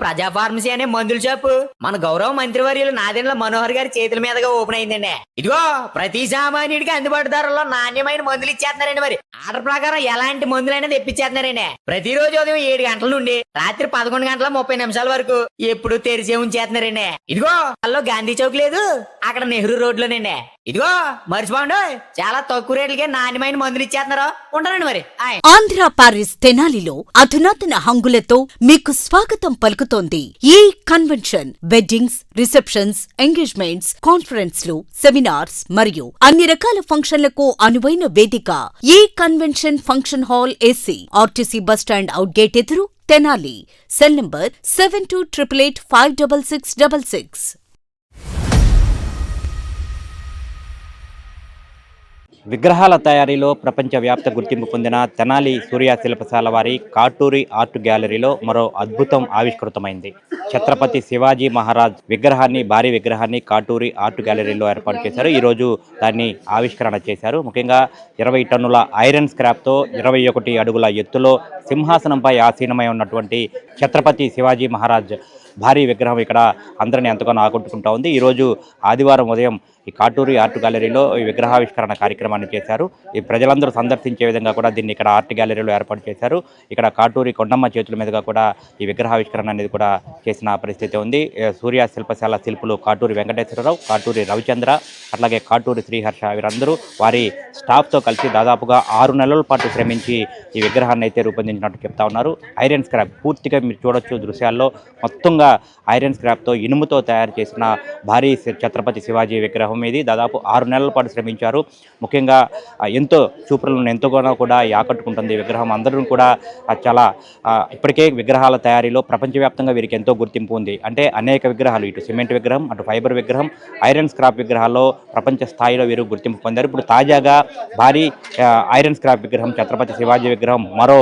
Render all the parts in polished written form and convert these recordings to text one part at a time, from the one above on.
ప్రజా ఫార్మసీ అనే మందుల షాపు మన గౌరవ మంత్రివర్యులు నాదెండ్ల మనోహర్ గారి చేతుల మీదుగా ఓపెన్ అయిందండి. ఇదిగో ప్రతి సామాన్యుడికి అందుబాటు ధరలో నాణ్యమైన మందులు ఇచ్చేస్తున్నారండి. మరి ఆర్డర్ ప్రకారం ఎలాంటి మందులైనా తెప్పించేస్తున్నారండి. ప్రతిరోజు ఉదయం 7 గంటల నుండి రాత్రి 11 గంటల 30 నిమిషాల వరకు ఎప్పుడు తెరిచే ఉంచేస్తున్నారండి. ఇదిగో అల్లో గాంధీ చౌక్ లేదు, అక్కడ నెహ్రూ రోడ్ లోనండి. ఇదిగో మర్చిపోండి, చాలా తక్కువ రేట్లకే నాణ్యమైన మందులు ఇచ్చేస్తున్నారు. ఉంటారండి మరి. ఆంధ్ర పారిస్ తెనాలిలో అధునాతన హంగులతో మీకు స్వాగతం పలుకుతోంది ఈ కన్వెన్షన్. వెడ్డింగ్స్, రిసెప్షన్స్, ఎంగేజ్మెంట్స్, కాన్ఫరెన్స్లు, సెమినార్స్ మరియు అన్ని రకాల ఫంక్షన్లకు అనువైన వేదిక. ఈ convention function hall AC, RTC bus stand out gate ఎదురు, తెనాలి. Cell number 7288856666. విగ్రహాల తయారీలో ప్రపంచవ్యాప్త గుర్తింపు పొందిన తెనాలి సూర్య శిల్పశాల వారి కాటూరి ఆర్ట్ గ్యాలరీలో మరో అద్భుతం ఆవిష్కృతమైంది. ఛత్రపతి శివాజీ మహారాజ్ విగ్రహాన్ని, భారీ విగ్రహాన్ని కాటూరి ఆర్ట్ గ్యాలరీలో ఏర్పాటు చేశారు. ఈరోజు దాన్ని ఆవిష్కరణ చేశారు. ముఖ్యంగా 20 టన్నుల ఐరన్ స్క్రాప్తో 21 అడుగుల ఎత్తులో సింహాసనంపై ఆసీనమై ఉన్నటువంటి ఛత్రపతి శివాజీ మహారాజ్ భారీ విగ్రహం ఇక్కడ అందరినీ ఎంతగానో ఆకట్టుకుంటా ఉంది. ఈరోజు ఆదివారం ఉదయం ఈ కాటూరి ఆర్ట్ గ్యాలరీలో ఈ విగ్రహావిష్కరణ కార్యక్రమాన్ని చేశారు. ఈ ప్రజలందరూ సందర్శించే విధంగా కూడా దీన్ని ఇక్కడ ఆర్ట్ గ్యాలరీలో ఏర్పాటు చేశారు. ఇక్కడ కాటూరి కొండమ్మ చేతుల మీదుగా కూడా ఈ విగ్రహావిష్కరణ అనేది కూడా చేసిన పరిస్థితి ఉంది. సూర్య శిల్పశాల శిల్పులు కాటూరి వెంకటేశ్వరరావు, కాటూరి రవిచంద్ర, అట్లాగే కాటూరి శ్రీహర్ష వీరందరూ వారి స్టాఫ్తో కలిసి దాదాపుగా 6 నెలల పాటు శ్రమించి ఈ విగ్రహాన్ని అయితే రూపొందించినట్టు చెప్తా ఉన్నారు. ఐరన్ స్క్రాప్ పూర్తిగా మీరు చూడొచ్చు దృశ్యాల్లో, మొత్తంగా ఐరన్ స్క్రాప్తో, ఇనుముతో తయారు చేసిన భారీ ఛత్రపతి శివాజీ విగ్రహం ఇది. దాదాపు 6 నెలల పాటు శ్రమించారు. ముఖ్యంగా ఎంతో చూపులను ఎంతగానో కూడా ఆకట్టుకుంటుంది ఈ విగ్రహం. అందరూ కూడా చాలా ఇప్పటికే విగ్రహాల తయారీలో ప్రపంచవ్యాప్తంగా వీరికి ఎంతో గుర్తింపు ఉంది. అంటే అనేక విగ్రహాలు, ఇటు సిమెంట్ విగ్రహం, అటు ఫైబర్ విగ్రహం, ఐరన్ స్క్రాప్ విగ్రహాల్లో ప్రపంచ స్థాయిలో వీరు గుర్తింపు పొందారు. ఇప్పుడు తాజాగా భారీ ఐరన్ స్క్రాప్ విగ్రహం ఛత్రపతి శివాజీ విగ్రహం మరో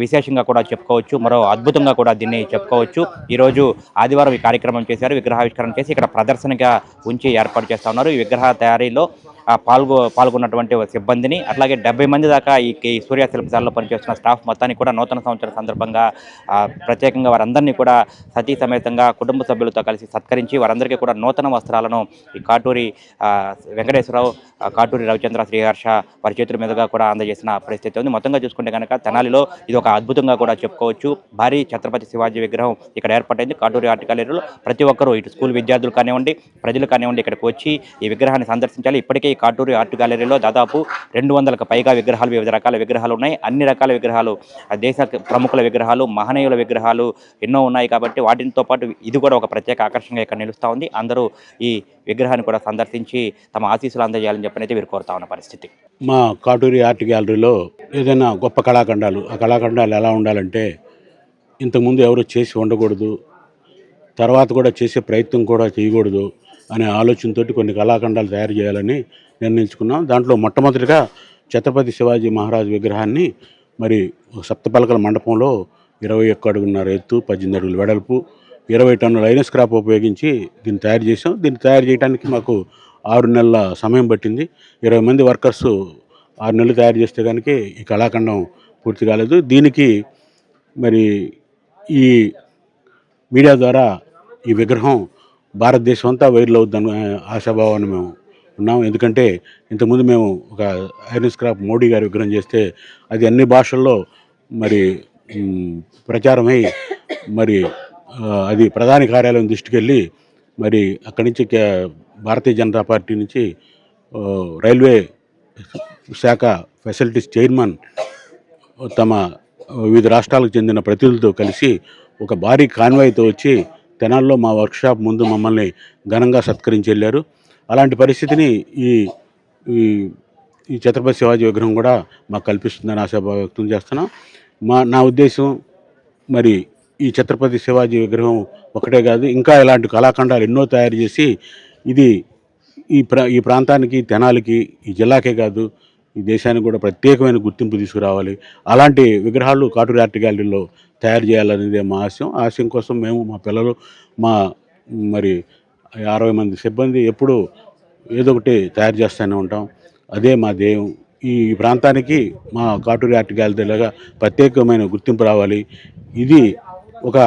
విశేషంగా కూడా చెప్పుకోవచ్చు, మరో అద్భుతంగా కూడా దీన్ని చెప్పుకోవచ్చు. ఈరోజు ఆదివారం ఈ కార్యక్రమం చేశారు. విగ్రహావిష్కరణ చేసి ఇక్కడ ప్రదర్శనగా ఉంచి ఏర్పాటు చేస్తూ ఉన్నారు. ఈ విగ్రహ తయారీలో పాల్గొన్నటువంటి సిబ్బందిని, అట్లాగే 70 మంది దాకా ఈ సూర్య శిల్పశాలలో పనిచేస్తున్న స్టాఫ్ మొత్తాన్ని కూడా నూతన సంవత్సరం సందర్భంగా ప్రత్యేకంగా వారందరినీ కూడా సతీ సమేతంగా కుటుంబ సభ్యులతో కలిసి సత్కరించి వారందరికీ కూడా నూతన వస్త్రాలను ఈ కాటూరి వెంకటేశ్వరరావు, కాటూరి రవిచంద్ర, శ్రీహర్ష వారి చేతుల మీదుగా కూడా అందజేసిన పరిస్థితి ఉంది. మొత్తంగా చూసుకుంటే కనుక తెనాలిలో ఇది ఒక అద్భుతంగా కూడా చెప్పుకోవచ్చు. భారీ ఛత్రపతి శివాజీ విగ్రహం ఇక్కడ ఏర్పాటైంది కాటూరి ఆర్ట్ గ్యాలరీలో. ప్రతి ఒక్కరూ, ఇటు స్కూల్ విద్యార్థులు కానివ్వండి, ప్రజలు కానివ్వండి, ఇక్కడికి వచ్చి ఈ విగ్రహాన్ని సందర్శించాలి. ఇప్పటికే ఈ కాటూరి ఆర్ట్ గ్యాలరీలో దాదాపు 200కు పైగా విగ్రహాలు, వివిధ రకాల విగ్రహాలు ఉన్నాయి. అన్ని రకాల విగ్రహాలు, దేశ ప్రముఖుల విగ్రహాలు, మహనీయుల విగ్రహాలు ఎన్నో ఉన్నాయి. కాబట్టి వాటితో పాటు ఇది కూడా ఒక ప్రత్యేక ఆకర్షణగా ఇక్కడ నిలుస్తూ ఉంది. అందరూ ఈ విగ్రహాన్ని కూడా సందర్శించి తమ ఆశీస్సులు అందజేయాలని చెప్పనైతే వీరు కోరుతా ఉన్న పరిస్థితి. మా కాటూరి ఆర్ట్ గ్యాలరీలో ఏదైనా గొప్ప కళాఖండాలు, ఆ కళాఖండాలు ఎలా ఉండాలంటే ఇంతకుముందు ఎవరు చేసి ఉండకూడదు, తర్వాత కూడా చేసే ప్రయత్నం కూడా చేయకూడదు అనే ఆలోచనతో కొన్ని కళాఖండాలు తయారు చేయాలని నిర్ణయించుకున్నాం. దాంట్లో మొట్టమొదటిగా ఛత్రపతి శివాజీ మహారాజ్ విగ్రహాన్ని మరి సప్తపలకల మండపంలో 21 అడుగున్నర ఎత్తు, 18 అడుగుల వెడల్పు, 20 టన్నుల ఐరన్ స్క్రాప్ ఉపయోగించి దీన్ని తయారు చేసాం. దీన్ని తయారు చేయడానికి మాకు 6 నెలల సమయం పట్టింది. 20 మంది వర్కర్స్ 6 నెలలు తయారు చేస్తే కనుక ఈ కళాఖండం పూర్తి కాలేదు. దీనికి మరి ఈ మీడియా ద్వారా ఈ విగ్రహం భారతదేశం అంతా వైరల్ అవుతుందని ఆశాభావాన్ని మేము ఉన్నాం. ఎందుకంటే ఇంతకుముందు మేము ఒక ఐరన్ స్క్రాప్ మోడీ గారి విగ్రహం చేస్తే అది అన్ని భాషల్లో మరి ప్రచారమై మరి అది ప్రధాని కార్యాలయం దృష్టికి వెళ్ళి మరి అక్కడి నుంచి భారతీయ జనతా పార్టీ నుంచి రైల్వే శాఖ ఫెసిలిటీస్ చైర్మన్ తమ వివిధ రాష్ట్రాలకు చెందిన ప్రతినిధులతో కలిసి ఒక భారీ కాన్వాయ్తో వచ్చి తెనాల్లో మా వర్క్షాప్ ముందు మమ్మల్ని ఘనంగా సత్కరించి వెళ్ళారు. అలాంటి పరిస్థితిని ఈ ఈ ఛత్రపతి శివాజీ విగ్రహం కూడా మాకు కల్పిస్తుందని ఆశాభావం వ్యక్తం చేస్తున్నాం. నా ఉద్దేశం మరి ఈ ఛత్రపతి శివాజీ విగ్రహం ఒకటే కాదు, ఇంకా ఇలాంటి కళాఖండాలు ఎన్నో తయారు చేసి ఇది ఈ ప్రాంతానికి, తెనాలికి, ఈ జిల్లాకే కాదు ఈ దేశానికి కూడా ప్రత్యేకమైన గుర్తింపు తీసుకురావాలి. అలాంటి విగ్రహాలు కాటూరి ఆర్ట్ గ్యాలరీలో తయారు చేయాలనేదే మా ఆశయం కోసం మేము, మా పిల్లలు, మా మరి 60 మంది సిబ్బంది ఎప్పుడూ ఏదో ఒకటి తయారు చేస్తూనే ఉంటాం. అదే మా ధ్యేయం. ఈ ప్రాంతానికి మా కాటూరి ఆర్ట్ గ్యాలరీలాగా ప్రత్యేకమైన గుర్తింపు రావాలి. ఇది ఒక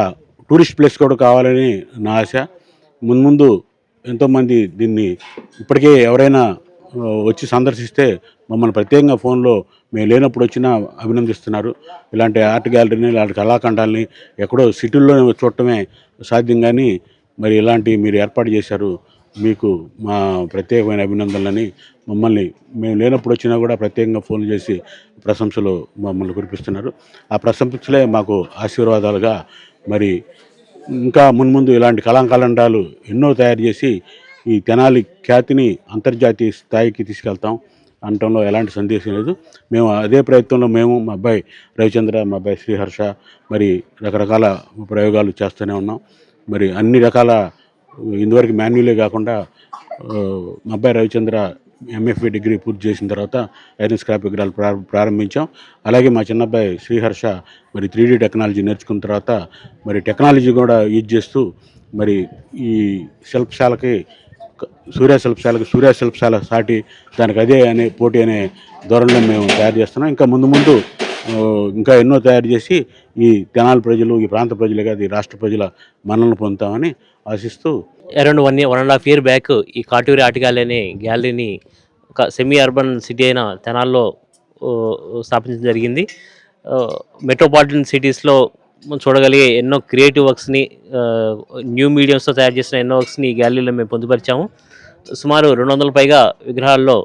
టూరిస్ట్ ప్లేస్ కూడా కావాలని నా ఆశ. ముందు ఎంతోమంది దీన్ని ఇప్పటికే ఎవరైనా వచ్చి సందర్శిస్తే మమ్మల్ని ప్రత్యేకంగా ఫోన్లో మేము లేనప్పుడు వచ్చినా అభినందిస్తున్నారు. ఇలాంటి ఆర్ట్ గ్యాలరీని, ఇలాంటి కళాఖండాలని ఎక్కడో సిటీల్లో చూడటమే సాధ్యం, కానీ మరి ఇలాంటి మీరు ఏర్పాటు చేశారు. మీకు మా ప్రత్యేకమైన అభినందనలని. మమ్మల్ని మేము లేనప్పుడు వచ్చినా కూడా ప్రత్యేకంగా ఫోన్ చేసి ప్రశంసలు మమ్మల్ని కురిపిస్తున్నారు. ఆ ప్రశంసలే మాకు ఆశీర్వాదాలుగా మరి ఇంకా మున్ముందు ఇలాంటి కళాఖండాలు ఎన్నో తయారు చేసి ఈ తెనాలి ఖ్యాతిని అంతర్జాతీయ స్థాయికి తీసుకెళ్తాం అనటంలో ఎలాంటి సందేశం లేదు. మేము అదే ప్రయత్నంలో మా అబ్బాయి రవిచంద్ర, మా అబ్బాయి శ్రీహర్ష మరి రకరకాల ప్రయోగాలు చేస్తూనే ఉన్నాం. మరి అన్ని రకాల ఇంతవరకు మాన్యువలే కాకుండా మా అబ్బాయి రవిచంద్ర ఎంఎఫ్ఏ డిగ్రీ పూర్తి చేసిన తర్వాత ఐరన్ స్క్రాప్ విగ్రహాలు ప్రారంభించాం. అలాగే మా చిన్నబ్బాయి శ్రీహర్ష మరి 3D టెక్నాలజీ నేర్చుకున్న తర్వాత మరి టెక్నాలజీ కూడా యూజ్ చేస్తూ మరి ఈ శిల్పశాలకి సూర్య శిల్పశాల సాటి దానికి అదే అనే పోటీ అనే ధోరణిలో మేము తయారు చేస్తున్నాం. ఇంకా ముందు ఇంకా ఎన్నో తయారు చేసి ఈ తెనాలి ప్రజలు, ఈ ప్రాంత ప్రజలే కాదు, ఈ రాష్ట్ర ప్రజల మన్ననలు పొందుతామని ఆశిస్తూ అరౌండ్ 1.5 year బ్యాక్ ఈ కాటూరి ఆర్ట్ గ్యాలరీ అనే గ్యాలరీని ఒక సెమీ అర్బన్ సిటీ అయిన తెనాల్లో స్థాపించడం జరిగింది. మెట్రోపాలిటన్ సిటీస్లో చూడగలిగే ఎన్నో క్రియేటివ్ వర్క్స్ని, న్యూ మీడియంస్తో తయారు చేసిన ఎన్నో వర్క్స్ని ఈ గ్యాలరీలో మేము పొందుపరిచాము. సుమారు 200 పైగా విగ్రహాల్లో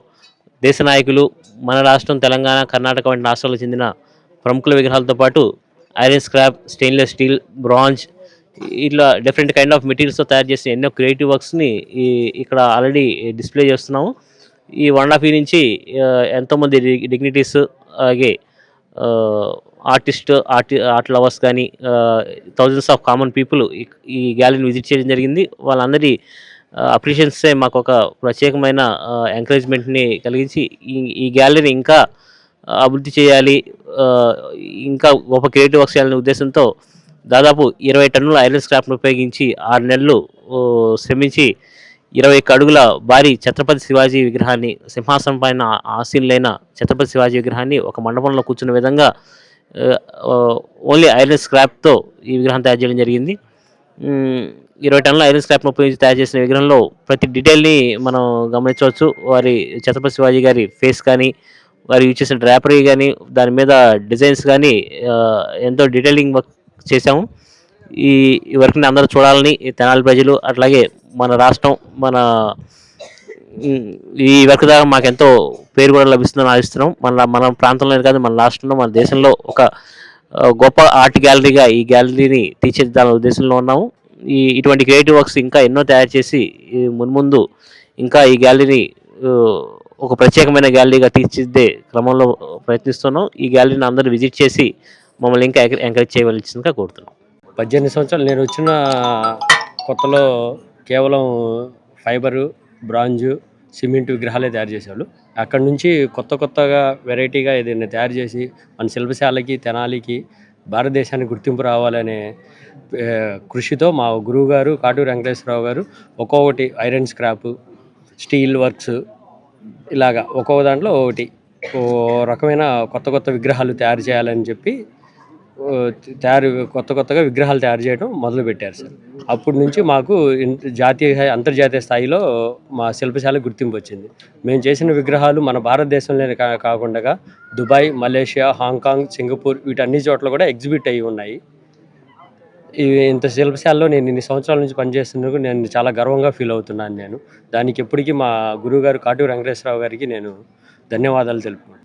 దేశ నాయకులు, మన రాష్ట్రం తెలంగాణ, కర్ణాటక వంటి రాష్ట్రాలకు చెందిన ప్రముఖుల విగ్రహాలతో పాటు iron scrap, stainless steel, bronze ఇట్లా డిఫరెంట్ కైండ్ ఆఫ్ మెటీరియల్స్తో తయారు చేసిన ఎన్నో క్రియేటివ్ వర్క్స్ని ఇక్కడ ఆల్రెడీ డిస్ప్లే చేస్తున్నాము. ఈ 1.5 year నుంచి ఎంతోమంది డిగ్నిటీస్, అలాగే ఆర్ట్ లవర్స్ కానీ థౌజండ్స్ ఆఫ్ కామన్ పీపుల్ ఈ గ్యాలరీని విజిట్ చేయడం జరిగింది. వాళ్ళందరి అప్రిషియేషన్సే మాకు ఒక ప్రత్యేకమైన ఎంకరేజ్మెంట్ని కలిగించి ఈ గ్యాలరీని ఇంకా అభివృద్ధి చేయాలి, ఇంకా గొప్ప క్రియేటివ్ వర్క్స్ చేయాలనే ఉద్దేశంతో దాదాపు 20 టన్నుల ఐరన్ స్క్రాప్ను ఉపయోగించి 6 నెలలు శ్రమించి 21 అడుగుల భారీ ఛత్రపతి శివాజీ విగ్రహాన్ని, సింహాసనం పైన ఆసీనులైన ఛత్రపతి శివాజీ విగ్రహాన్ని ఒక మండపంలో కూర్చున్న విధంగా ఓన్లీ ఐరన్ స్క్రాప్తో ఈ విగ్రహం తయారు చేయడం జరిగింది. 20 టన్నుల ఐరన్ స్క్రాప్ను ఉపయోగించి తయారు చేసిన విగ్రహంలో ప్రతి డీటెయిల్ని మనం గమనించవచ్చు. వారి ఛత్రపతి శివాజీ గారి ఫేస్ కానీ, వారు యూజ్ చేసిన డ్రాపరీ కానీ, దాని మీద డిజైన్స్ కానీ ఎంతో డీటెయిలింగ్ వర్క్ చేశాము. ఈ వర్క్ని అందరూ చూడాలని తెనాలి ప్రజలు, అట్లాగే మన రాష్ట్రం, ఈ వర్క్ ద్వారా మాకెంతో పేరు కూడా లభిస్తుందని ఆశిస్తున్నాం. మన ప్రాంతంలో కాదు, మన రాష్ట్రంలో, మన దేశంలో ఒక గొప్ప ఆర్ట్ గ్యాలరీగా ఈ గ్యాలరీని తీర్చిదిద్దాలనే ఉద్దేశంలో ఉన్నాము. ఇటువంటి క్రియేటివ్ వర్క్స్ ఇంకా ఎన్నో తయారు చేసి మున్ముందు ఇంకా ఈ గ్యాలరీని ఒక ప్రత్యేకమైన గ్యాలరీగా తీర్చిదిద్దే క్రమంలో ప్రయత్నిస్తున్నాం. ఈ గ్యాలరీని అందరూ విజిట్ చేసి మమ్మల్ని ఇంకా ఎంకరేజ్ చేయవలసిందిగా కోరుతున్నాం. 18 సంవత్సరాలు నేను వచ్చిన కొత్తలో కేవలం ఫైబరు, బ్రాంజు, సిమెంట్ విగ్రహాలే తయారు చేసేవాళ్ళు. అక్కడ నుంచి కొత్తగా వెరైటీగా ఏదైనా తయారు చేసి మన శిల్పశాలకి, తెనాలికి, భారతదేశానికి గుర్తింపు రావాలనే కృషితో మా గురువు గారు కాటూరి వెంకటేశ్వరరావు గారు ఒక్కొక్కటి ఐరన్ స్క్రాప్, స్టీల్ వర్క్స్ ఇలాగా ఒక్కొక్క దాంట్లో ఒకటి రకమైన కొత్త విగ్రహాలు తయారు చేయాలని చెప్పి కొత్తగా విగ్రహాలు తయారు చేయడం మొదలుపెట్టారు సార్. అప్పటి నుంచి మాకు అంతర్జాతీయ స్థాయిలో మా శిల్పశాల గుర్తింపు వచ్చింది. మేము చేసిన విగ్రహాలు మన భారతదేశంలోనే కాకుండా దుబాయ్, మలేషియా, హాంకాంగ్, సింగపూర్ వీటన్ని చోట్ల కూడా ఎగ్జిబిట్ అయ్యి ఉన్నాయి. ఇంత శిల్పశాలలో నేను ఇన్ని సంవత్సరాల నుంచి పనిచేస్తున్నందుకు నేను చాలా గర్వంగా ఫీల్ అవుతున్నాను. దానికి ఎప్పటికీ మా గురువు గారు కాటూరి వెంకటేశ్వరరావు గారికి నేను ధన్యవాదాలు తెలుపుతున్నాను.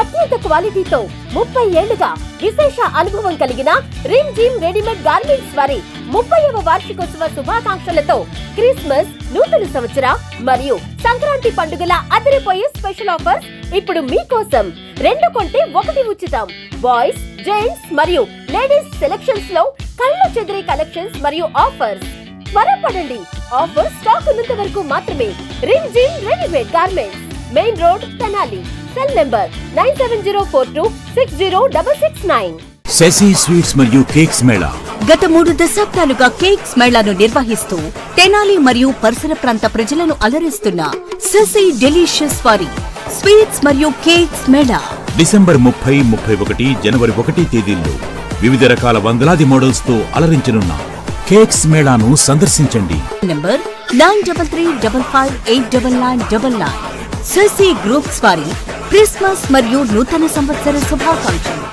అత్యంత క్వాలిటీతో 30 ఏళ్లుగా విశేష అనుభవం కలిగిన రిమ్ జిమ్ రెడీమేడ్ గార్మెంట్స్ వారి 30వ వార్షికోత్సవ శుభాకాంక్షలతో క్రిస్మస్, నూతన సంవత్సర మరియు సంక్రాంతి పండుగల అదిరిపోయే స్పెషల్ ఆఫర్స్ ఇప్పుడు మీకోసం. 2 కొంటే 1 ఉచితం. బాయ్స్, జెంట్స్ మరియు లేడీస్ సెలక్షన్స్ లో కళ్ళు చెదిరే కలెక్షన్స్ మరియు ఆఫర్స్. త్వరపడండి, ఆఫర్ స్టాక్ ఉన్నంత వరకు మాత్రమే. Rimjhim readymade garments, main road, Tenali. Cell number 9704260669. Sashi sweets మరియు కేక్స్ మేళా గత 3 దశాబ్దాలుగా కేక్స్ మేళాను నిర్వహిస్తూ తెనాలి మరియు పరిసర ప్రాంత ప్రజలను అలరిస్తున్న శశి డెలిషియస్ వారి స్వీట్స్ మరియు కేక్స్ మేళా డిసెంబర్ 30, 31, జనవరి 1 తేదీల్లో వివిధ రకాల వందలాది మోడల్స్ తో అలరించనున్న కేక్స్ మేళాను సందర్శించండి. నంబర్ 9355589999. శశి గ్రూప్స్ వారి క్రిస్మస్ మరియు నూతన సంవత్సర శుభాకాంక్షలు.